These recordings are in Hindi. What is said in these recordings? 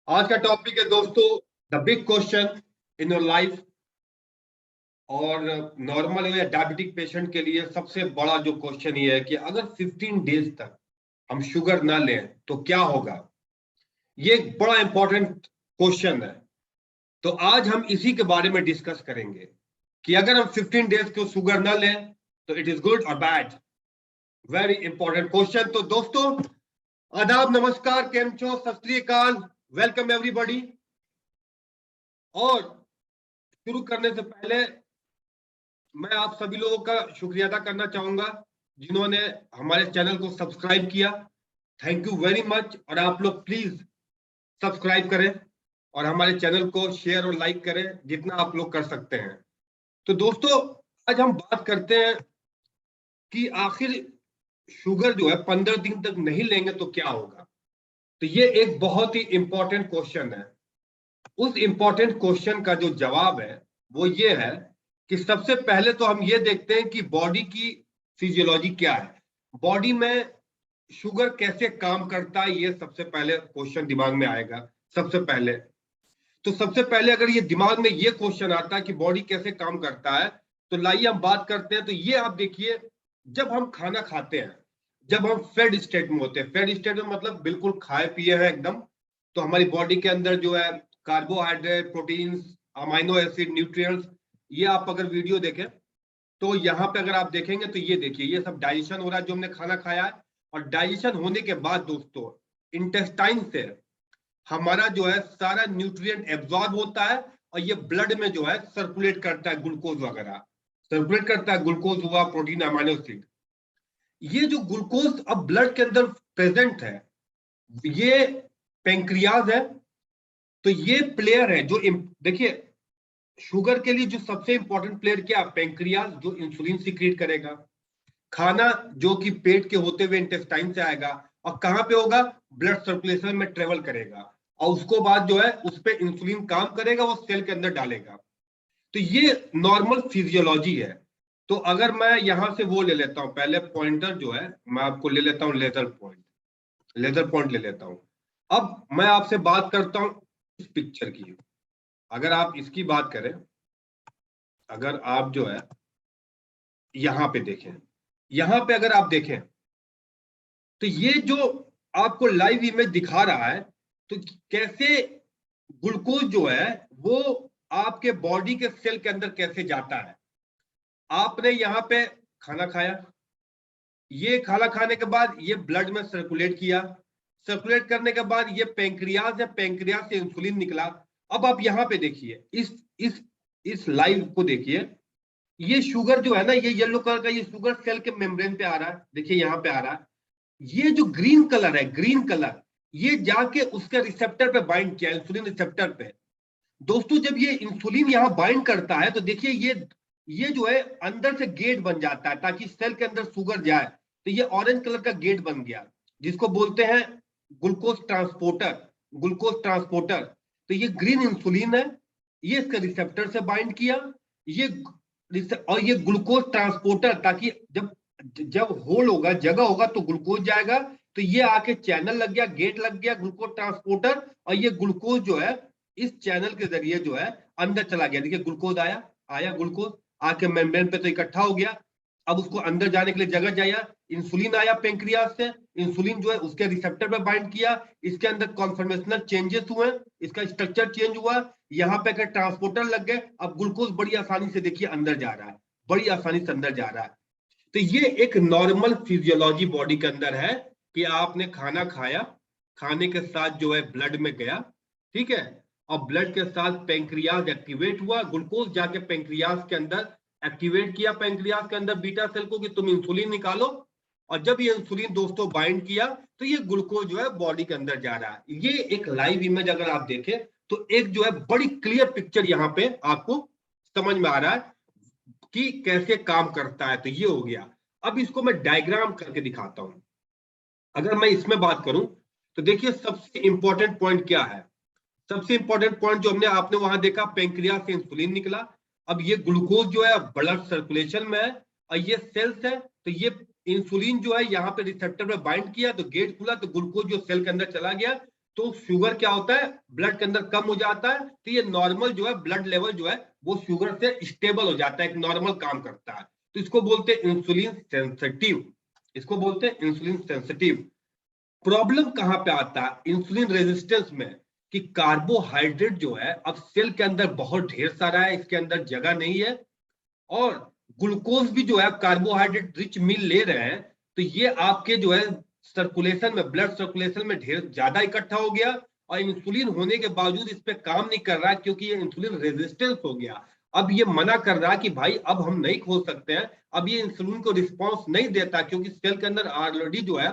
आज का टॉपिक है दोस्तों the big question in your life. और नॉर्मल या डायबिटिक पेशेंट के लिए सबसे बड़ा जो क्वेश्चन ये है कि अगर 15 डेज तक हम शुगर ना लें तो क्या होगा। ये एक बड़ा इंपॉर्टेंट क्वेश्चन है। तो आज हम इसी के बारे में डिस्कस करेंगे कि अगर हम 15 डेज को शुगर ना लें तो इट इज गुड और बैड। Very important question. तो दोस्तों आदाब, नमस्कार, केम छो, सत श्री अकाल, वेलकम एवरीबॉडी। और शुरू करने से पहले मैं आप सभी लोगों का शुक्रिया अदा करना चाहूंगा जिन्होंने हमारे चैनल को सब्सक्राइब किया। Thank you very much. और आप लोग प्लीज सब्सक्राइब करें और हमारे चैनल को शेयर और लाइक करें जितना आप लोग कर सकते हैं। तो दोस्तों आज हम बात करते हैं कि आखिर शुगर जो है 15 दिन तक नहीं लेंगे तो क्या होगा। तो ये एक बहुत ही इंपॉर्टेंट क्वेश्चन है। उस इंपॉर्टेंट क्वेश्चन का जो जवाब है वो ये है कि सबसे पहले तो हम ये देखते हैं कि बॉडी की फिजियोलॉजी क्या है, बॉडी में शुगर कैसे काम करता है। ये सबसे पहले क्वेश्चन दिमाग में आएगा। सबसे पहले तो सबसे पहले अगर ये दिमाग में ये क्वेश्चन आता है कि बॉडी कैसे काम करता है तो लाइए हम बात करते हैं। तो ये आप देखिए, जब हम खाना खाते हैं, जब हम फेड स्टेट में होते हैं, फेड स्टेट में मतलब बिल्कुल खाए पिए हैं एकदम, तो हमारी बॉडी के अंदर जो है carbohydrate, proteins, amino acid, nutrients, ये आप अगर वीडियो देखें तो यहाँ पे अगर आप देखेंगे तो ये देखिए ये सब डाइजेशन हो रहा है जो हमने खाना खाया है। और डाइजेशन होने के बाद दोस्तों इंटेस्टाइन से हमारा जो है सारा न्यूट्रिएंट एब्जॉर्ब होता है और ये ब्लड में जो है सर्कुलेट करता है, ग्लूकोज वगैरह सर्कुलेट करता है, ग्लूकोज हुआ, प्रोटीन, अमाइनो एसिड। ये जो ग्लूकोज अब ब्लड के अंदर प्रेजेंट है ये पेंक्रियाज है। तो ये प्लेयर है जो देखिए शुगर के लिए जो सबसे इंपॉर्टेंट प्लेयर क्या, पेंक्रियाज जो इंसुलिन सिक्रीट करेगा। खाना जो कि पेट के होते हुए इंटेस्टाइन से आएगा और कहां पे होगा, ब्लड सर्कुलेशन में ट्रेवल करेगा और उसको बाद जो है उस पर इंसुलिन काम करेगा, वो सेल के अंदर डालेगा। तो ये नॉर्मल फिजियोलॉजी है। तो अगर मैं यहां से वो ले लेता हूं, पहले पॉइंटर जो है मैं आपको ले लेता हूं, लेजर पॉइंट ले लेता हूं। अब मैं आपसे बात करता हूं इस पिक्चर की। अगर आप इसकी बात करें, अगर आप जो है यहां पे देखें, यहां पे अगर आप देखें तो ये जो आपको लाइव इमेज दिखा रहा है तो कैसे ग्लूकोज जो है वो आपके बॉडी के सेल के अंदर कैसे जाता है। आपने यहाँ पे खाना खाया, ये खाना खाने के बाद ये ब्लड में सर्कुलेट किया, सर्कुलेट करने के बाद ये पेंक्रियाज है, पेंक्रियाज से इंसुलिन निकला। अब आप यहाँ पे देखिए इस लाइव को देखिए, ये शुगर जो है ना, ये येलो कलर का ये शुगर सेल के मेम्ब्रेन पे आ रहा है, देखिए यहाँ पे आ रहा है। ये जो ग्रीन कलर है, ग्रीन कलर, ये जाके उसके रिसेप्टर पे बाइंड किया, इंसुलिन रिसेप्टर पे। दोस्तों जब ये इंसुलिन यहाँ बाइंड करता है तो देखिए ये जो है अंदर से गेट बन जाता है ताकि सेल के अंदर शुगर जाए। तो ये ऑरेंज कलर का गेट बन गया जिसको बोलते हैं ग्लूकोज ट्रांसपोर्टर, ग्लूकोज ट्रांसपोर्टर। तो ये ग्रीन इंसुलिन है, ये इसके रिसेप्टर से बाइंड किया, ये और ये ग्लूकोज ट्रांसपोर्टर, ताकि जब जब होल होगा, जगह होगा तो ग्लूकोज जाएगा। तो ये आके चैनल लग गया, गेट लग गया ग्लूकोज ट्रांसपोर्टर, और ये ग्लूकोज जो है इस चैनल के जरिए जो है अंदर चला गया। देखिए ग्लूकोज आया, ग्लूकोज आके मेम्ब्रेन पे तो इकट्ठा हो गया। अब उसको अंदर जाने के लिए जगह चाहिए, इंसुलिन आया पेंक्रियाज से, इंसुलिन जो है उसके रिसेप्टर पे बाइंड किया, इसके अंदर कॉन्फर्मेशनल चेंजेस हुए, इसका स्ट्रक्चर चेंज हुआ, यहाँ पे अगर ट्रांसपोर्टर लग गए, अब ग्लूकोज बड़ी आसानी से देखिए अंदर जा रहा है, बड़ी आसानी से अंदर जा रहा है। तो ये एक नॉर्मल फिजियोलॉजी बॉडी के अंदर है कि आपने खाना खाया, खाने के साथ जो है ब्लड में गया, ठीक है, और ब्लड के साथ पेंक्रियाज एक्टिवेट हुआ, ग्लूकोज जाके पेंक्रियाज के अंदर एक्टिवेट किया, पेंक्रियाज के अंदर बीटा सेल को कि तुम इंसुलिन निकालो। और जब ये इंसुलिन दोस्तों बाइंड किया तो ये ग्लूकोज जो है बॉडी के अंदर जा रहा है। ये एक लाइव इमेज अगर आप देखें तो एक जो है बड़ी क्लियर पिक्चर यहाँ पे आपको समझ में आ रहा है कि कैसे काम करता है। तो ये हो गया। अब इसको मैं डायग्राम करके दिखाता हूं। अगर मैं इसमें बात करूं तो देखिए सबसे इंपॉर्टेंट पॉइंट क्या है। सबसे इंपॉर्टेंट पॉइंट जो हमने आपने वहां देखा, पेंक्रियाज से इंसुलिन निकला। अब ये ग्लूकोज जो है ब्लड सर्कुलेशन में है और ये सेल्स है। तो ये इंसुलिन जो है यहाँ पे रिसेप्टर पे बाइंड किया तो गेट खुला, तो ग्लूकोज जो सेल के अंदर चला गया। तो शुगर क्या होता है, ब्लड के अंदर कम हो जाता है, तो ये नॉर्मल जो है ब्लड लेवल जो है वो शुगर से स्टेबल हो जाता है, एक नॉर्मल काम करता है। तो इसको बोलते हैं इंसुलिन सेंसिटिव, इसको बोलते हैं इंसुलिन सेंसिटिव। प्रॉब्लम कहां पे आता है इंसुलिन रेजिस्टेंस में, कि कार्बोहाइड्रेट जो है अब सेल के अंदर बहुत ढेर सारा है, इसके अंदर जगह नहीं है, और ग्लूकोज भी जो है कार्बोहाइड्रेट रिच मील ले रहे हैं, तो ये आपके जो है सर्कुलेशन में, ब्लड सर्कुलेशन में ढेर ज्यादा इकट्ठा हो गया, और इंसुलिन होने के बावजूद इस पे काम नहीं कर रहा है, क्योंकि ये इंसुलिन रेजिस्टेंस हो गया। अब ये मना कर रहा है कि भाई अब हम नहीं खोल सकते हैं, अब ये इंसुलिन को रिस्पॉन्स नहीं देता, क्योंकि सेल के अंदर ऑलरेडी जो है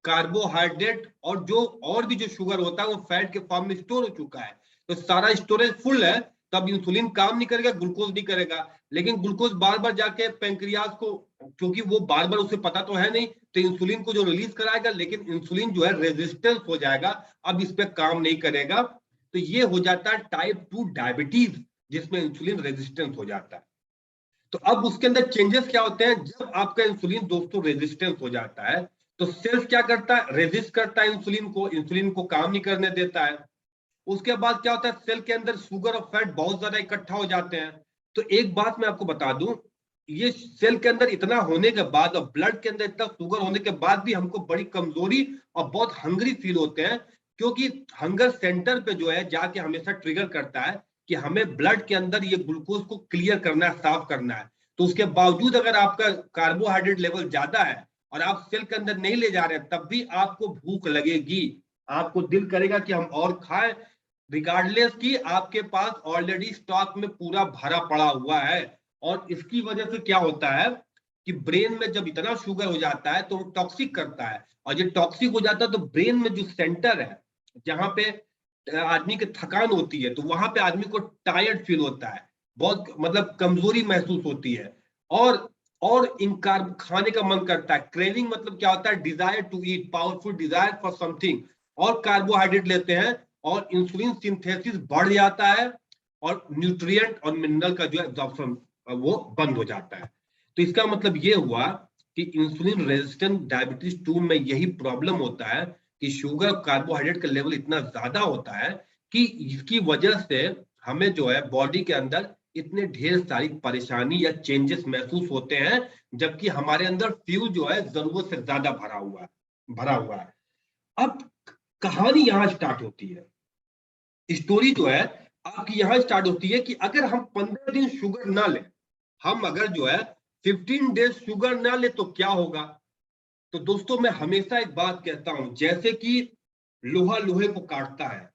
कार्बोहाइड्रेट और जो और भी जो शुगर होता है वो फैट के फॉर्म में स्टोर हो चुका है, तो सारा स्टोरेज फुल है, तब इंसुलिन काम नहीं करेगा, ग्लूकोज नहीं करेगा। लेकिन ग्लूकोज बार बार जाके पेंक्रियाज को, क्योंकि वो बार बार उसे पता तो है नहीं, तो इंसुलिन को जो रिलीज कराएगा, लेकिन इंसुलिन जो है रेजिस्टेंस हो जाएगा, अब इस पे काम नहीं करेगा। तो ये हो जाता है टाइप 2 डायबिटीज, जिसमें इंसुलिन रेजिस्टेंस हो जाता है। तो अब उसके अंदर चेंजेस क्या होते हैं, जब आपका इंसुलिन दोस्तों रेजिस्टेंस हो जाता है, तो सेल्स क्या करता है, रेजिस्ट करता है इंसुलिन को काम नहीं करने देता है। उसके बाद क्या होता है, सेल के अंदर शुगर और फैट बहुत ज्यादा इकट्ठा हो जाते हैं। तो एक बात मैं आपको बता दूं, ये सेल के अंदर इतना होने के बाद और ब्लड के अंदर इतना शुगर होने के बाद भी हमको बड़ी कमजोरी और बहुत हंग्री फील होते हैं, क्योंकि हंगर सेंटर पे जो है जाके हमेशा ट्रिगर करता है कि हमें ब्लड के अंदर ये ग्लूकोज को क्लियर करना है, साफ करना है। तो उसके बावजूद अगर आपका कार्बोहाइड्रेट लेवल ज्यादा है और आप सेल के अंदर नहीं ले जा रहे हैं, तब भी आपको भूख लगेगी, आपको दिल करेगा कि हम और खाएं, रिगार्डलेस कि आपके पास ऑलरेडी स्टॉक में पूरा भरा पड़ा हुआ है। और इसकी वजह से क्या होता है कि ब्रेन में जब इतना शुगर हो जाता है तो वो टॉक्सिक करता है, और जब टॉक्सिक हो जाता है तो ब्रेन में जो सेंटर है जहां पे आदमी की थकान होती है, तो वहां पे आदमी को टायर्ड फील होता है, बहुत मतलब कमजोरी महसूस होती है, और इनकार खाने का मन करता है। क्रेविंग मतलब क्या होता है, desire to eat, powerful desire for something, और कार्बोहाइड्रेट लेते हैं और इंसुलिन सिंथेसिस बढ़ जाता है, और न्यूट्रिएंट और मिनरल का जो एब्जॉर्प्शन वो बंद हो जाता है। तो इसका मतलब ये हुआ कि इंसुलिन रेजिस्टेंट डायबिटीज 2 में यही प्रॉब्लम होता है कि शुगर कार्बोहाइड्रेट का लेवल इतना ज्यादा होता है कि इसकी वजह से हमें जो है बॉडी के अंदर इतने ढेर सारी परेशानी या चेंजेस महसूस होते हैं, जबकि हमारे अंदर फ्यूल जो है जरूरत से ज्यादा भरा हुआ है। अब कहानी यहां स्टार्ट होती है, स्टोरी जो है आपकी यहां स्टार्ट होती है कि अगर हम 15 दिन शुगर ना लें, हम अगर जो है 15 डेज शुगर ना ले तो क्या होगा। तो दोस्तों मैं हमेशा एक बात कहता हूं, जैसे कि लोहा लोहे को काटता है,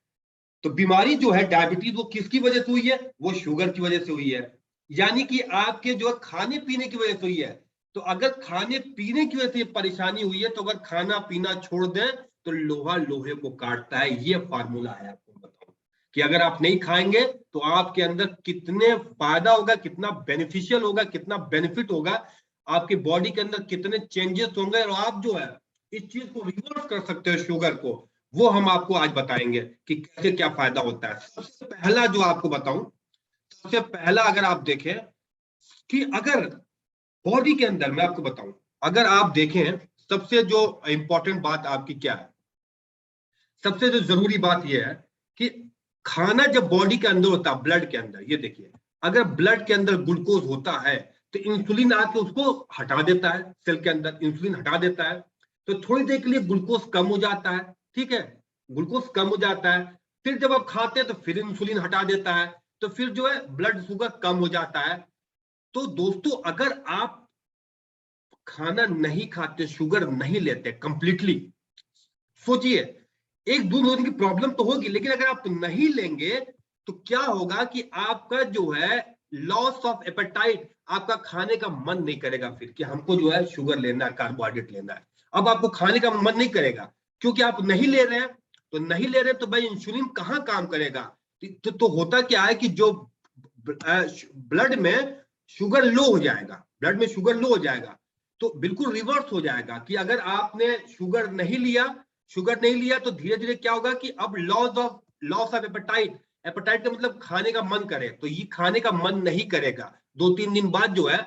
तो बीमारी जो है डायबिटीज वो किसकी वजह से हुई है, वो शुगर की वजह से हुई है, यानी कि आपके जो है खाने पीने की वजह से हुई है। तो अगर खाने पीने की वजह से ये परेशानी हुई है, तो अगर खाना पीना छोड़ दें तो लोहा लोहे को काटता है, ये फार्मूला है। आपको बताऊं कि अगर आप नहीं खाएंगे तो आपके अंदर कितने फायदा होगा, कितना बेनिफिशियल होगा, कितना बेनिफिट होगा, आपकी बॉडी के अंदर कितने चेंजेस होंगे, और आप जो है इस चीज को रिवर्स कर सकते हो शुगर को, वो हम आपको आज बताएंगे कि कैसे क्या फायदा होता है। सबसे पहला जो आपको बताऊं, सबसे पहला अगर आप देखें कि अगर बॉडी के अंदर, मैं आपको बताऊं, अगर आप देखें सबसे जो इंपॉर्टेंट बात आपकी क्या है, सबसे जो जरूरी बात यह है कि खाना जब बॉडी के अंदर होता है, ब्लड के अंदर, ये देखिए अगर ब्लड के अंदर ग्लूकोज होता है तो इंसुलिन आके उसको हटा देता है, सेल के अंदर इंसुलिन हटा देता है, तो थोड़ी देर के लिए ग्लूकोज कम हो जाता है, ठीक है, ग्लूकोज कम हो जाता है, फिर जब आप खाते हैं तो फिर इंसुलिन हटा देता है, तो फिर जो है ब्लड शुगर कम हो जाता है। तो दोस्तों अगर आप खाना नहीं खाते, शुगर नहीं लेते कंप्लीटली, सोचिए एक दूध होने की प्रॉब्लम तो होगी, लेकिन अगर आप नहीं लेंगे तो क्या होगा कि आपका जो है लॉस ऑफ एपेटाइट, आपका खाने का मन नहीं करेगा फिर कि हमको जो है शुगर लेना है, कार्बोहाइड्रेट लेना है, अब आपको खाने का मन नहीं करेगा, क्योंकि आप नहीं ले रहे हैं। तो नहीं ले रहे तो भाई इंसुलिन कहाँ काम करेगा। तो होता क्या है कि जो ब्लड में शुगर लो हो जाएगा, ब्लड में शुगर लो हो जाएगा, तो बिल्कुल रिवर्स हो जाएगा कि अगर आपने शुगर नहीं लिया तो धीरे धीरे क्या होगा कि अब लॉस ऑफ एपेटाइट, एपेटाइट का मतलब खाने का मन करे, तो ये खाने का मन नहीं करेगा। 2-3 दिन बाद जो है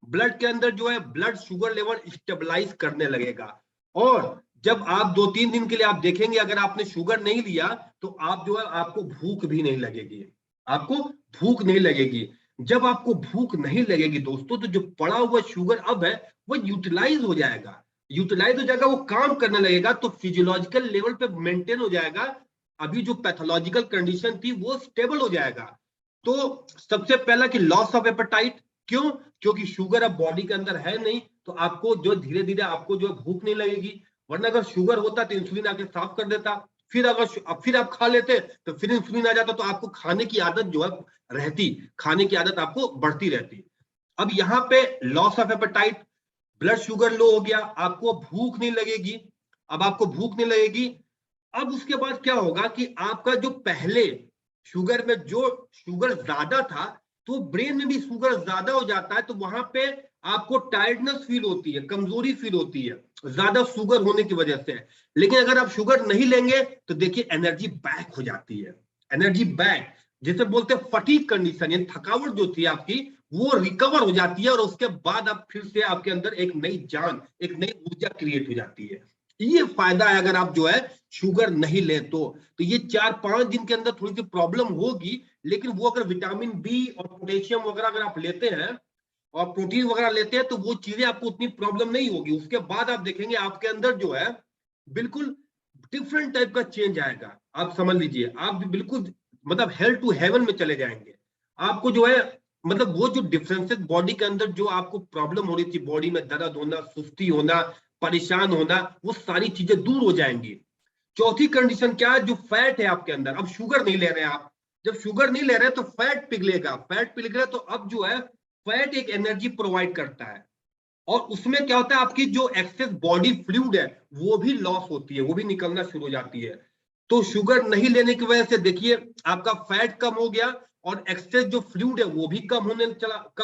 ब्लड के अंदर जो है ब्लड शुगर लेवल स्टेबलाइज करने लगेगा, और जब आप 2-3 दिन के लिए आप देखेंगे अगर आपने शुगर नहीं लिया तो आप जो है आपको भूख भी नहीं लगेगी, आपको भूख नहीं लगेगी। जब आपको भूख नहीं लगेगी दोस्तों तो जो पड़ा हुआ शुगर अब है वो यूटिलाइज हो जाएगा, यूटिलाइज हो जाएगा, वो काम करने लगेगा, तो फिजियोलॉजिकल लेवल पे मेंटेन हो जाएगा। अभी जो पैथोलॉजिकल कंडीशन थी वो स्टेबल हो जाएगा। तो सबसे पहला कि लॉस ऑफ एपेटाइट, क्यों? क्योंकि शुगर अब बॉडी के अंदर है नहीं, तो आपको जो धीरे धीरे आपको जो भूख नहीं लगेगी। वरना अगर शुगर होता तो इंसुलिन आके साफ कर देता, फिर अगर फिर आप खा लेते तो फिर इंसुलिन आ जाता, तो आपको खाने की आदत जो है रहती, खाने की आदत आपको बढ़ती रहती। अब यहाँ पे loss of appetite, blood sugar लो हो गया, आपको भूख नहीं लगेगी। अब आपको भूख नहीं लगेगी। अब उसके बाद क्या होगा कि आपका जो पहले शुगर में जो शुगर ज्यादा था, तो ब्रेन में भी शुगर ज्यादा हो जाता है, तो वहां पे आपको टायर्डनेस फील होती है, कमजोरी फील होती है ज्यादा शुगर होने की वजह से। लेकिन अगर आप शुगर नहीं लेंगे तो देखिए एनर्जी बैक हो जाती है, एनर्जी बैक, जिसे बोलते हैं फटीग कंडीशन, यानी थकावट जो थी आपकी वो रिकवर हो जाती है, और उसके बाद आप फिर से आपके अंदर एक नई जान, एक नई ऊर्जा क्रिएट हो जाती है। ये फायदा है अगर आप जो है शुगर नहीं ले तो ये 4-5 दिन के अंदर थोड़ी सी प्रॉब्लम होगी, लेकिन वो अगर विटामिन बी और पोटेशियम वगैरह अगर आप लेते हैं और प्रोटीन वगैरह लेते हैं तो वो चीजें आपको उतनी प्रॉब्लम नहीं होगी। उसके बाद आप देखेंगे आपके अंदर जो है बिल्कुल डिफरेंट टाइप का चेंज आएगा। आप समझ लीजिए आप बिल्कुल मतलब हेल टू हेवन में चले जाएंगे। आपको जो है मतलब वो जो डिफरेंसेस बॉडी के अंदर जो आपको प्रॉब्लम हो रही थी, बॉडी में दर्द होना, सुस्ती होना, परेशान होना, वो सारी चीजें दूर हो जाएंगी। चौथी कंडीशन क्या है? जो फैट है आपके अंदर, अब शुगर नहीं ले रहे हैं आप, जब शुगर नहीं ले रहे हैं तो फैट पिघलेगा, फैट पिघलेगा तो अब जो है फैट एक एनर्जी प्रोवाइड करता है, और उसमें क्या होता है आपकी जो एक्सेस बॉडी फ्लूइड है वो भी लॉस होती है, वो भी निकलना शुरू हो जाती है। तो शुगर नहीं लेने की वजह से देखिए आपका फैट कम हो गया, और एक्सेस जो फ्लूइड है वो भी कम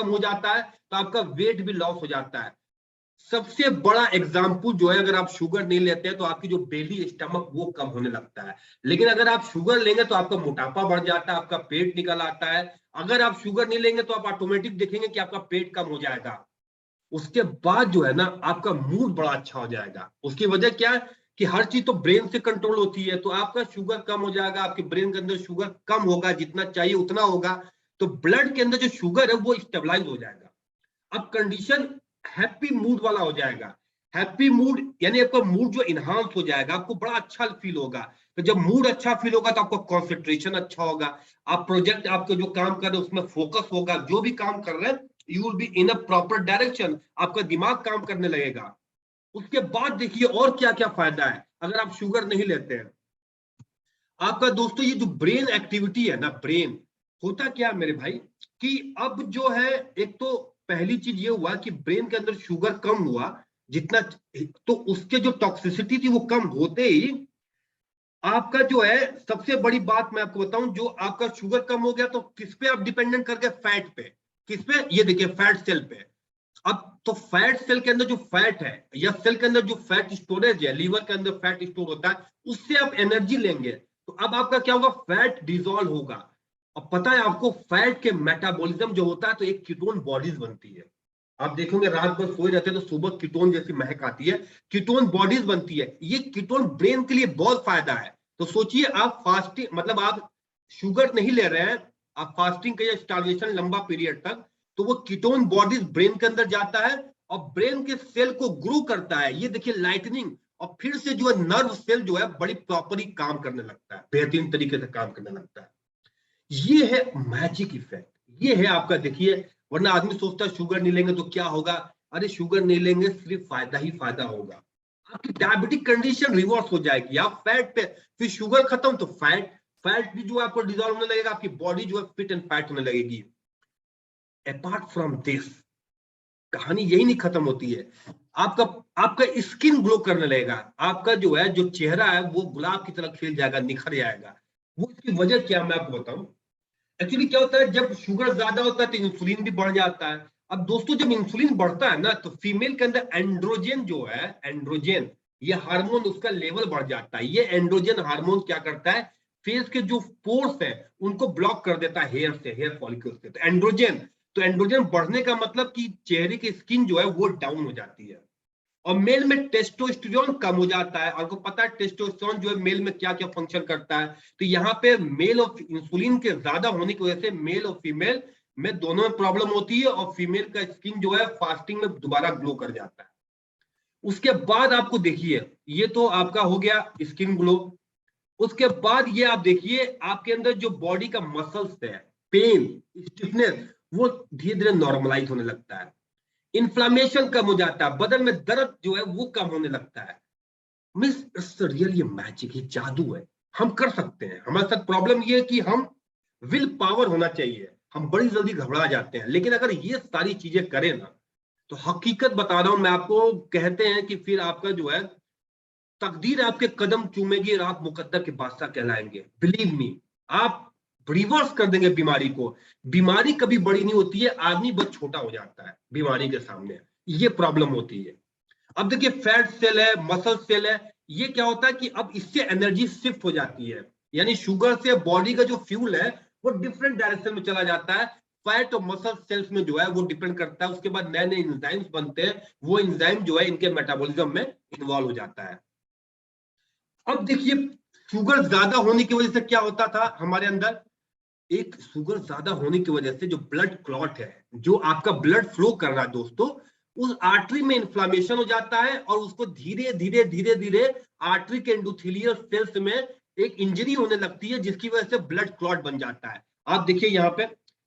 हो जाता है, तो आपका वेट भी लॉस हो जाता है। सबसे बड़ा एग्जाम्पल जो है, अगर आप शुगर नहीं लेते हैं तो आपकी जो बेली स्टमक वो कम होने लगता है, लेकिन अगर आप शुगर लेंगे तो आपका मोटापा बढ़ जाता है, आपका पेट निकल आता है। अगर आप शुगर नहीं लेंगे तो आप ऑटोमेटिक देखेंगे कि आपका पेट कम हो जाएगा। उसके बाद जो है ना आपका मूड बड़ा अच्छा हो जाएगा। उसकी वजह क्या है कि हर चीज तो ब्रेन से कंट्रोल होती है, तो आपका शुगर कम हो जाएगा, आपके ब्रेन के अंदर शुगर कम होगा, जितना चाहिए उतना होगा, तो ब्लड के अंदर जो शुगर है वो स्टेबलाइज हो जाएगा। अब कंडीशन हैप्पी मूड वाला हो जाएगा। हैप्पी मूड यानी आपका मूड जो इनहांस हो जाएगा, आपको बड़ा अच्छा फील होगा। तो जब मूड अच्छा फील होगा तो आपका कॉन्सेंट्रेशन अच्छा होगा, आप प्रोजेक्ट आपके जो काम कर रहे हैं उसमें फोकस होगा, जो भी काम कर रहे हैं you will be in a proper direction, आपका दिमाग काम करने लगेगा। उसके बाद देखिए और क्या क्या फायदा है अगर आप शुगर नहीं लेते हैं। आपका दोस्तों ये जो ब्रेन एक्टिविटी है ना, ब्रेन होता क्या है मेरे भाई कि अब जो है एक तो पहली चीज ये हुआ कि ब्रेन के अंदर शुगर कम हुआ जितना, तो उसके जो टॉक्सिसिटी थी वो कम होते ही आपका जो है सबसे बड़ी बात मैं आपको बताऊं, जो आपका शुगर कम हो गया तो किस पे आप डिपेंडेंट कर गए? फैट पे। किस पे? ये देखिए फैट सेल पे। अब तो फैट सेल के अंदर जो फैट है या सेल के अंदर जो फैट स्टोरेज है, लीवर के अंदर फैट स्टोर होता है, उससे आप एनर्जी लेंगे, तो अब आपका क्या होगा? फैट डिजोल्व होगा। अब पता है आपको फैट के मेटाबॉलिज्म जो होता है तो एक कीटोन बॉडीज बनती है। आप देखोगे रात भर सोए रहते हैं तो सुबह कीटोन जैसी महक आती है, कीटोन बॉडीज बनती है। ये कीटोन ब्रेन के लिए बहुत फायदा है। तो सोचिए आप फास्टिंग मतलब आप शुगर नहीं ले रहे हैं, आप फास्टिंग करिए स्टार्वेशन लंबा पीरियड तक, तो वो कीटोन बॉडीज ब्रेन के अंदर जाता है और ब्रेन के सेल को ग्रो करता है। ये देखिए लाइटनिंग, और फिर से जो है नर्व सेल जो है बड़ी प्रॉपरली काम करने लगता है, बेहतरीन तरीके से काम करने लगता है। ये है मैजिक इफेक्ट, ये है आपका देखिए। वरना आदमी सोचता है शुगर नहीं लेंगे तो क्या होगा? अरे शुगर नहीं लेंगे सिर्फ फायदा ही फायदा होगा। आपकी डायबिटिक कंडीशन रिवर्स हो जाएगी। आप फैट पे, फिर शुगर खत्म तो फैट, फैट भी जो है आपको डिजोल्व होने लगेगा, आपकी बॉडी जो है फिट एंड फैट होने लगेगी। अपार्ट फ्रॉम दिस कहानी यही नहीं खत्म होती है। आपका आपका स्किन ग्लो करने लगेगा, आपका जो है जो चेहरा है वो गुलाब की तरह खिल जाएगा, निखर जाएगा। वो इसकी वजह क्या मैं आपको बताऊं। एक्चुअली क्या होता है जब शुगर ज्यादा होता है तो इंसुलिन भी बढ़ जाता है। अब दोस्तों जब इंसुलिन बढ़ता है ना तो फीमेल के अंदर एंड्रोजन जो है, एंड्रोजन ये हार्मोन उसका लेवल बढ़ जाता है। ये एंड्रोजन हार्मोन क्या करता है? फेस के जो पोर्स है उनको ब्लॉक कर देता है, हेयर से, हेयर फॉलिकल से। तो एंड्रोजन बढ़ने का मतलब कि चेहरे की स्किन जो है वो डाउन हो जाती है। और मेल में टेस्टोस्टेरोन कम हो जाता है। आपको पता है टेस्टोस्टेरोन जो है मेल में क्या क्या फंक्शन करता है। तो यहाँ पे मेल और इंसुलिन के ज्यादा होने की वजह से मेल और फीमेल में दोनों में प्रॉब्लम होती है, और फीमेल का स्किन जो है फास्टिंग में दोबारा ग्लो कर जाता है। उसके बाद आपको देखिए, ये तो आपका हो गया स्किन ग्लो। उसके बाद ये आप देखिए आपके अंदर जो बॉडी का मसल्स है, पेन, स्टिफनेस, वो धीरे धीरे नॉर्मलाइज होने लगता है। इन्फ्लामेशन कम हो जाता है, बदन में दर्द जो है वो कम होने लगता है। मिस इट्स रियल, ये मैजिक, ये जादू है। हम कर सकते हैं। हमारे साथ प्रॉब्लम ये है कि हम विल पावर होना चाहिए, हम बड़ी जल्दी घबरा जाते हैं। लेकिन अगर ये सारी चीजें करें ना, तो हकीकत बता रहा हूं मैं आपको, कहते हैं कि फिर आपका जो है तकदीर आपके कदम चूमेगी और आप मुकद्दर के बादशाह कहलाएंगे। बिलीव मी, आप रिवर्स कर देंगे बीमारी को। बीमारी कभी बड़ी नहीं होती है, आदमी बहुत छोटा हो जाता है बीमारी के सामने, ये प्रॉब्लम होती है। अब देखिए फैट सेल है, मसल सेल है, ये क्या होता है कि अब इससे एनर्जी शिफ्ट हो जाती है। यानी शुगर से बॉडी का जो फ्यूल है वो डिफरेंट डायरेक्शन में चला जाता है। फैट और मसल सेल्स में जो है वो डिपेंड करता है। उसके बाद नए नए एंजाइम्स बनते हैं, वो एंजाइम जो है इनके मेटाबॉलिज्म में इन्वॉल्व हो जाता है। अब देखिए शुगर ज्यादा होने की वजह से क्या होता था हमारे अंदर, एक शुगर ज्यादा होने की वजह से जो ब्लड क्लॉट है, जो आपका ब्लड फ्लो कर रहा है दोस्तों, उस आर्टरी में इन्फ्लामेशन हो जाता है, और उसको धीरे धीरे धीरे धीरे आर्टरी के एंडोथेलियल सेल्स में एक इंजरी होने लगती है, जिसकी वजह से ब्लड क्लॉट बन जाता है। आप देखिए यहाँ पे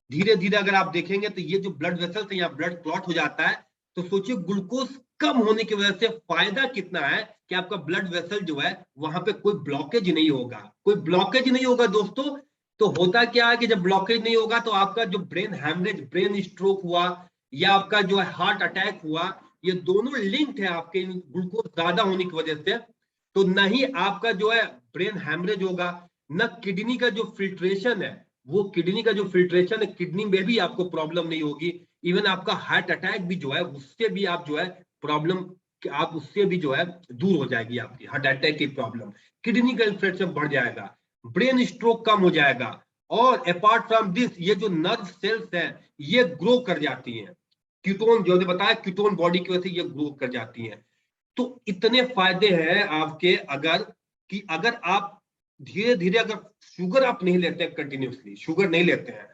धीरे धीरे अगर आप देखेंगे तो ये जो ब्लड वेसल्स है यहाँ ब्लड क्लॉट हो जाता है। तो सोचिए ग्लूकोज कम होने की वजह से फायदा कितना है कि आपका ब्लड वेसल जो है वहां पे कोई ब्लॉकेज नहीं होगा, कोई ब्लॉकेज नहीं होगा दोस्तों। तो होता क्या है कि जब ब्लॉकेज नहीं होगा तो आपका जो ब्रेन हैमरेज, ब्रेन स्ट्रोक हुआ, या आपका जो है हार्ट अटैक हुआ, ये दोनों लिंक्ड है आपके ग्लूकोज ज्यादा होने की वजह से। तो न ही आपका जो है ब्रेन हैमरेज होगा, न किडनी का जो फिल्ट्रेशन है, वो किडनी का जो फिल्ट्रेशन है, किडनी में भी आपको प्रॉब्लम नहीं होगी। इवन आपका हार्ट अटैक भी जो है उससे भी आप जो है प्रॉब्लम, आप उससे भी जो है दूर हो जाएगी आपकी हार्ट अटैक की प्रॉब्लम। किडनी का इन्फ्लेक्शन बढ़ जाएगा, ब्रेन स्ट्रोक कम हो जाएगा, और अपार्ट फ्रॉम दिस ये जो नर्व सेल्स हैं ये ग्रो कर जाती हैं। कीटोन जो ने बताया, कीटोन बॉडी की वजह से ये ग्रो कर जाती हैं। तो इतने फायदे हैं आपके, अगर आप धीरे धीरे, अगर शुगर आप नहीं लेते हैं, कंटिन्यूसली शुगर नहीं लेते हैं,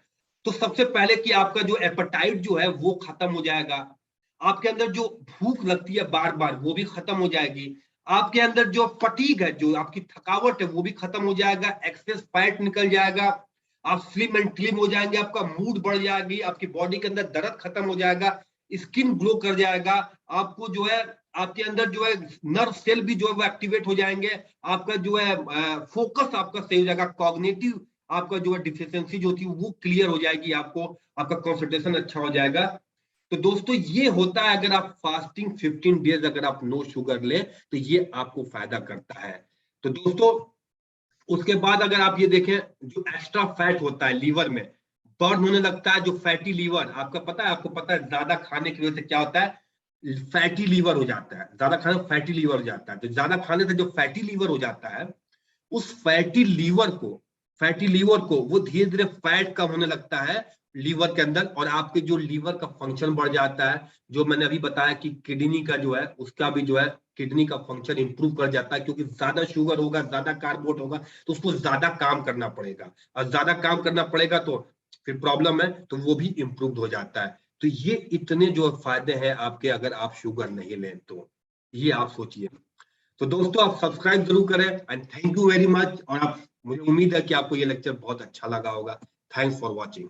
तो सबसे पहले कि आपका जो एपेटाइट जो है वो खत्म हो जाएगा। आपके अंदर जो भूख लगती है बार बार वो भी खत्म हो जाएगी। आपके अंदर जो फटीग है, जो आपकी थकावट है, वो भी खत्म हो जाएगा। एक्सेस फैट निकल जाएगा, आप स्लिम एंड क्लीम हो जाएंगे, आपका मूड बढ़ जाएगी, आपकी बॉडी के अंदर दर्द खत्म हो जाएगा, स्किन ग्लो कर जाएगा। आपको जो है आपके अंदर जो है नर्व सेल भी जो है वो एक्टिवेट हो जाएंगे। आपका जो है फोकस आपका सही हो जाएगा, कॉग्निटिव आपका जो है डिफिशियंसी जो थी वो क्लियर हो जाएगी, आपको आपका कंसंट्रेशन अच्छा हो जाएगा। तो दोस्तों ये होता है, अगर आप फास्टिंग 15 डेज अगर आप नो शुगर ले तो ये आपको फायदा करता है। तो दोस्तों उसके बाद अगर आप ये देखें, जो एक्स्ट्रा फैट होता है लीवर में बर्न होने लगता है, जो फैटी लीवर, आपका पता है, आपको पता है ज्यादा खाने की वजह से क्या होता है, फैटी लीवर हो जाता है। ज्यादा खाने फैटी लीवर हो जाता है। तो ज्यादा खाने से जो फैटी लीवर हो जाता है, उस फैटी लीवर को वो धीरे धीरे फैट कम होने लगता है लीवर के अंदर, और आपके जो लीवर का फंक्शन बढ़ जाता है। जो मैंने अभी बताया कि किडनी का जो है उसका भी जो है किडनी का फंक्शन इंप्रूव कर जाता है, क्योंकि ज्यादा शुगर होगा, ज्यादा कार्बोहाइड्रेट होगा, तो उसको ज्यादा काम करना पड़ेगा, और ज्यादा काम करना पड़ेगा तो फिर प्रॉब्लम है, तो वो भी इंप्रूव हो जाता है। तो ये इतने जो फायदे हैं आपके, अगर आप शुगर नहीं लें तो ये आप सोचिए। तो दोस्तों आप सब्सक्राइब जरूर करें, and thank you very much. और आप, मुझे उम्मीद है कि आपको ये लेक्चर बहुत अच्छा लगा होगा। Thanks for watching.